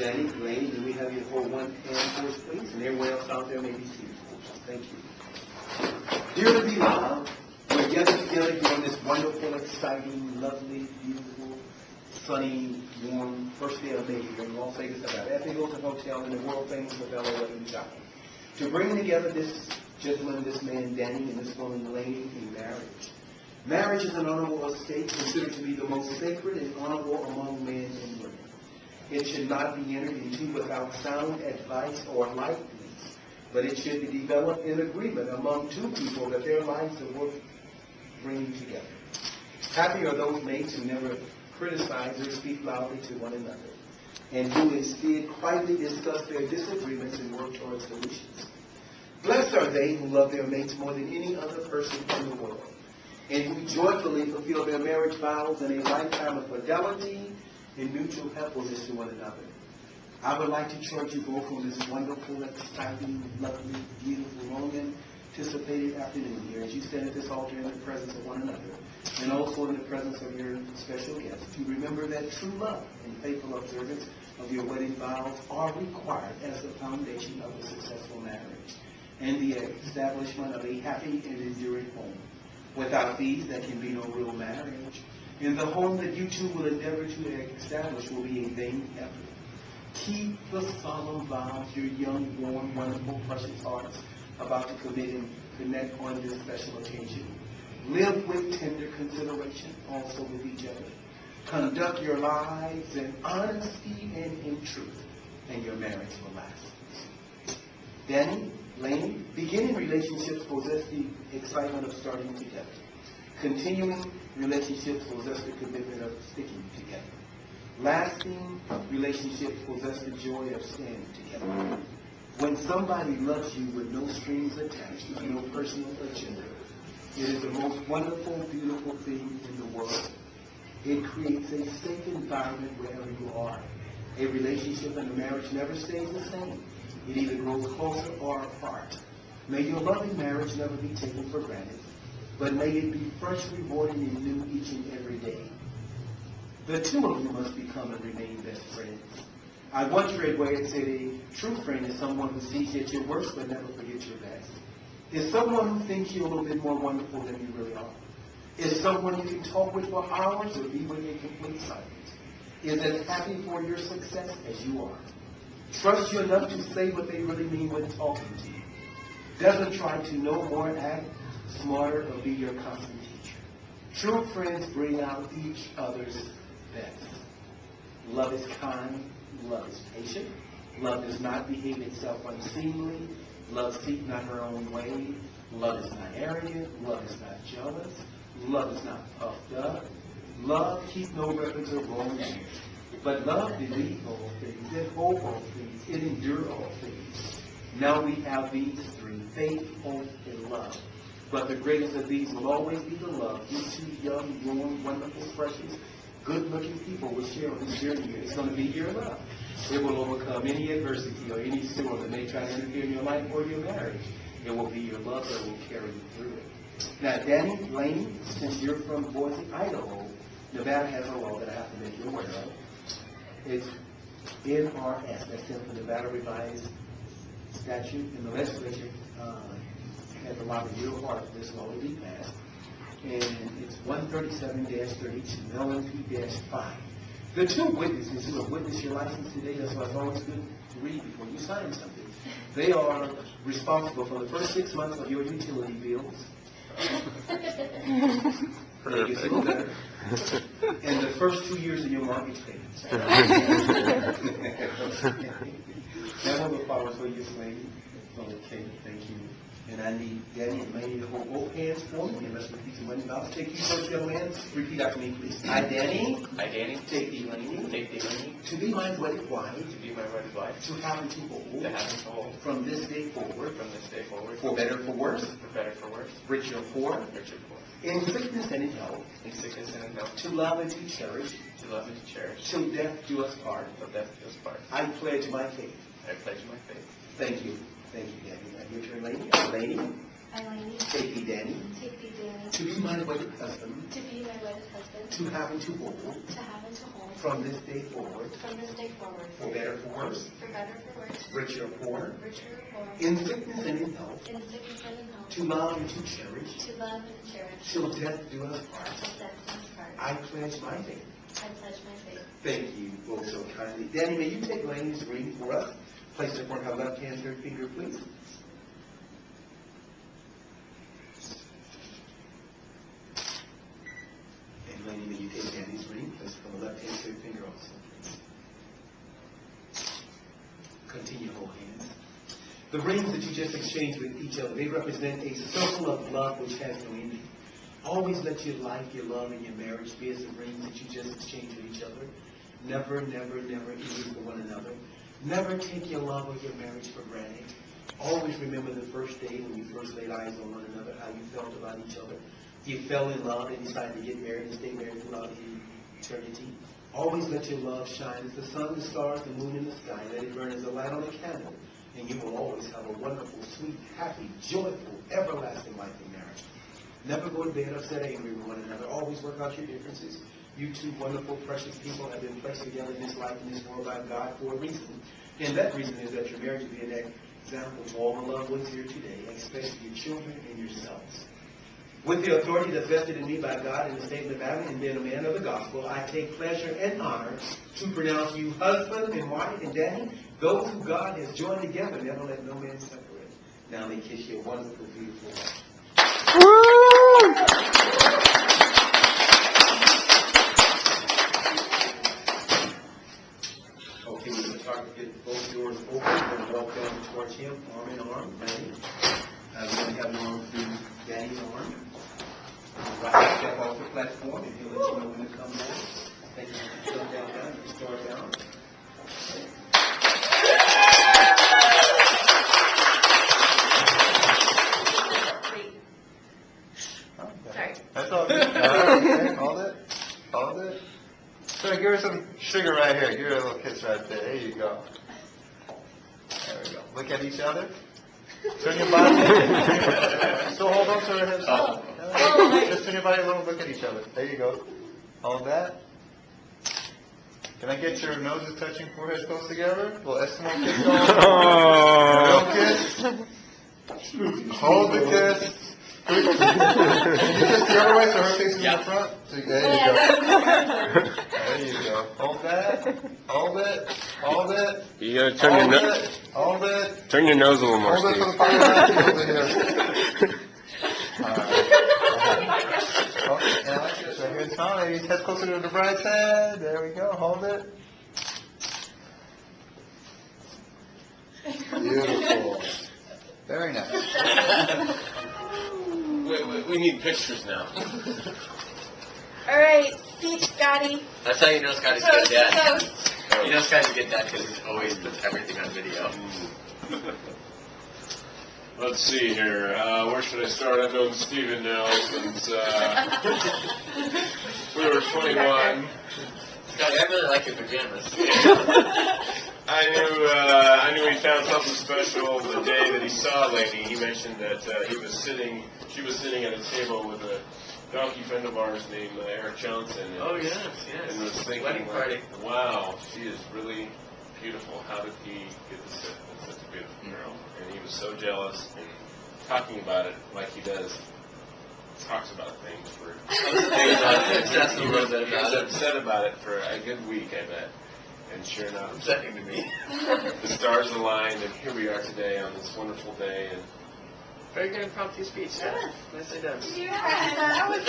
Danny, Lanee, do we have you hold one hand for us, please? And everyone else out there may be seated. Thank you. Dearly beloved, we're gathered together here on this wonderful, exciting, lovely, beautiful, sunny, warm first day of May here in Las Vegas at our Epic Hilton Hotel in the world-famous Hotel 11 Chapel to bring together this gentleman, this man, Danny, and this woman, Lanee, in marriage. Marriage is an honorable estate considered to be the most sacred and honorable among men and women. It should not be entered into without sound advice or likeness, but it should be developed in agreement among two people that their lives are worth bringing together. Happy are those mates who never criticize or speak loudly to one another, and who instead quietly discuss their disagreements and work towards solutions. Blessed are they who love their mates more than any other person in the world, and who joyfully fulfill their marriage vows in a lifetime of fidelity and mutual helpfulness to one another. I would like to charge you both on this wonderful, exciting, lovely, beautiful, long-anticipated afternoon here as you stand at this altar in the presence of one another, and also in the presence of your special guests, to remember that true love and faithful observance of your wedding vows are required as the foundation of a successful marriage and the establishment of a happy and enduring home. Without these, there can be no real marriage. And the home that you two will endeavor to establish will be a vain effort. Keep the solemn vows your young, warm, wonderful, precious hearts about to commit and connect on this special occasion. Live with tender consideration also with each other. Conduct your lives in honesty and in truth, and your marriage will last. Danny, Lanee, beginning relationships possess the excitement of starting together. Continuing relationships possess the commitment of sticking together. Lasting relationships possess the joy of staying together. When somebody loves you with no strings attached, with no personal agenda, it is the most wonderful, beautiful thing in the world. It creates a safe environment wherever you are. A relationship and a marriage never stays the same. It either grows closer or apart. May your loving marriage never be taken for granted, but may it be fresh, rewarding, and new each and every day. The two of you must become and remain best friends. I once read where it said a true friend is someone who sees you at your worst but never forgets your best. Is someone who thinks you a little bit more wonderful than you really are. Is someone you can talk with for hours or be with in complete silence. Is as happy for your success as you are. Trust you enough to say what they really mean when talking to you. Doesn't try to know more, act smarter, or be your constant teacher. True friends bring out each other's best. Love is kind. Love is patient. Love does not behave itself unseemly. Love seeks not her own way. Love is not arrogant. Love is not jealous. Love is not puffed up. Love keeps no records of wrongdoing. But love believes all things, it hopes all things, it endures all things. Now we have these three: faith, hope, and love. But the greatest of these will always be the love you two young, warm, wonderful, precious, good-looking people will share on this journey here. It's going to be your love. It will overcome any adversity or any storm that may try to interfere in your life or your marriage. It will be your love that will carry you through it. Now, Danny, Lanee, since you're from Boise, Idaho, Nevada has a law that I have to make you aware of. It's NRS, that's the Nevada Revised Statute, and the legislature had to lobby real hard for this law to be passed. And it's 137-32, LMP-5. The two witnesses who have witnessed your license today, that's why it's always good to read before you sign something. They are responsible for the first 6 months of your utility bills. It gets a little better. And the first 2 years of your mortgage payments. That one will follow for you, Lanee. Okay, thank you. And I need Danny and Lanee to hold both hands for me, and let's repeat the wedding vows. Take you first, young man. Repeat after me, please. I, Danny. I, Danny. Take thee, Lanee. Take thee, Lanee. To be my wedded wife. To be my wedded wife. To have and to hold. To have and to hold. From this day forward. From this day forward. For better, for worse. For better, for worse. Rich or poor. Rich or poor. In sickness and in health. In sickness and in health. To love and to cherish. To love and to cherish. Till death do us part. Till death do us part. I pledge my faith. I pledge my faith. Thank you. Thank you, Danny. Now your turn, Lanee. Lanee. I, Lanee, take thee, Danny, take thee, Danny, to be my wedded husband, to be my wedded husband, to have and to hold, to have and to hold, from this day forward, from this day forward, for better, for worse, for better, for worse, richer, or poorer, richer or poor, in sickness and in health, in sickness and in health, to love and to cherish, to love and cherish, till death do us part. till death do us part. I pledge my faith. I pledge my faith. Thank you both so kindly. Danny, may you take Lanee's ring for us? Place it upon her left hand, third finger, please. And Lanee, may you take Danny's ring? Place it upon the left hand, third finger also. Continue to hold hands. The rings that you just exchanged with each other, they represent a circle of love which has no ending. Always let your life, your love, and your marriage be as the rings that you just exchanged with each other. Never, never, never envy for one another. Never take your love or your marriage for granted. Always remember the first day when you first laid eyes on one another, how you felt about each other. You fell in love and decided to get married and stay married throughout eternity. Always let your love shine as the sun, the stars, the moon, and the sky. Let it burn as a light on a candle. And you will always have a wonderful, sweet, happy, joyful, everlasting life in marriage. Never go to bed upset, angry with one another. Always work out your differences. You two wonderful, precious people have been placed together in this life, in this world by God for a reason. And that reason is that your marriage will be an example to all the loved ones here today, especially your children and yourselves. With the authority that's vested in me by God in the statement of Adam and being a man of the gospel, I take pleasure and honor to pronounce you husband and wife, and Danny, those who God has joined together, never let no man separate. Now they kiss your wonderful, beautiful wife. Okay, we're going to try to get both doors open and walk down towards him, arm in arm, Lanee. We're going to have him on through Danny's arm. Right, step off the platform, and he'll let you know when to come down. Take your foot down, you start down. Sorry. That's all good. Okay, hold it. Hold it. So give her some sugar right here. Give her a little kiss right there. There you go. There we go. Look at each other. Turn your body. Still hold on to her hips. Just turn your body a little. Look at each other. There you go. Hold that. Can I get your noses touching, foreheads close together? A little Eskimo kiss going. Real kiss. Hold the kiss. Can you kiss the other way so her face is in the front? So there you go. There you go. Hold that. Hold it. Hold it. You gotta turn your nose. Hold it. Turn your nose a little more, Hold it Steve. for the podcast over here. All right. Okay, I like this. Right here, Tom. Maybe head closer to the bride's head. There we go. Hold it. Beautiful. Very nice. We need pictures now. All right, Steve, Scotty. That's how you know Scotty's Toast, good dad. toast. You know Scotty's a good dad because he always puts everything on video. Let's see here. Where should I start? I've known Steven now since we were 21. Scotty, I really like your pajamas. I knew he found something special the day that he saw Lanee. He mentioned that she was sitting at a table with a donkey friend of ours named Eric Johnson. And, Oh, yes. And was thinking, Wedding party. wow, she is really beautiful. How did he get to sit with such a beautiful girl? And he was so jealous and talking about it like he does. Talks about things for. He wrote that He about was it. upset about it for a good week, I bet. And sure enough, Upsetting to me. the stars aligned, and here we are today on this wonderful day. And Very good impromptu speech. Yeah. Nicely done. Yeah, that was